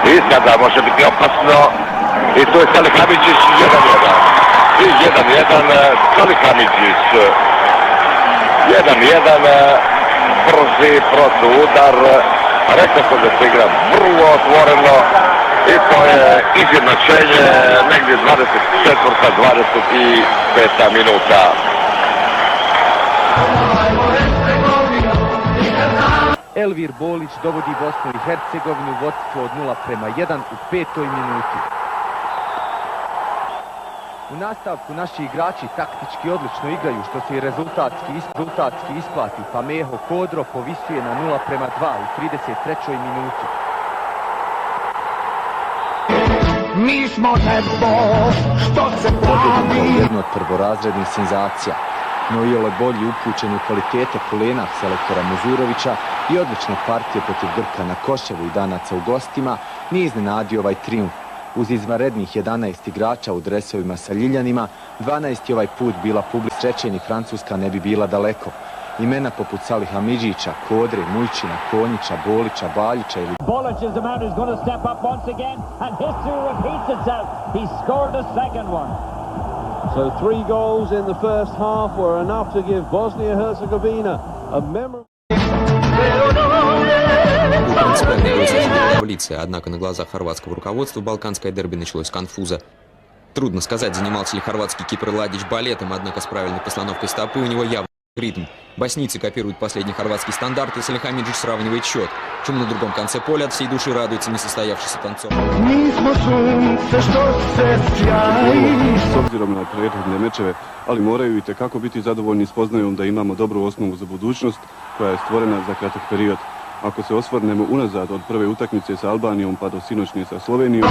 I sada može biti opasno. I tu je Salihamidzić 1-1. I 1-1 Salihamidzić. 1-1 brzi protuudar. Rekao sam da se igra vrlo otvoreno. I to je izjednačenje negdje 24-25 minuta. Elvir Bolić dovodi Bosnu i Hercegovinu u vodstvo od 0:1 u 5. minuti. U nastavku naši igrači taktički odlično igraju, što se i rezultatski isplati, pa Meho Kodro povisuje na 0:2 u 33. minuti. Mi smo nebo, što se pravi. Jedno od prvorazrednih senzacija. No iole bolji upućen u kvalitete polena selektora Muzurovića i odlične partije protiv Grka na Koševu i Danaca u gostima nije iznenadio ovaj trijumf. Uz izvanrednih 11 igrača u dresovima sa ljiljanima, 12 je ovaj put bila publika. Srećeni Francuska ne bi bila daleko. Imena poput Salihamidzića, Kodre, Mujčina, Konjića, Bolića, Baljića ili... Bolić is the man who's going to step up once again, and history repeats itself. He scored a second one. So 3 goals in the first half were enough to give Bosnia-Herzegovina a memorable... Принципиальная игра соседней таблицы, однако на глазах хорватского руководства балканское дерби началось с конфуза. Трудно сказать, занимался ли хорватский кипр Ладич балетом, однако с правильной постановкой стопы у него явно ритм. Боснийцы копируют последний хорватский стандарт, и Салихамиdzić сравнивает счет, чему на другом конце поля от всей души радуется несостоявшийся танцор. S obzirom na prethodne mečeve, ali moraju itekako biti zadovoljni spoznajom da imamo dobru osnovu za budućnost koja je stvorena za kratak period. Ako se osvrnemo unazad od prve utakmice sa Albanijom pa do sinoćnje sa Slovenijom...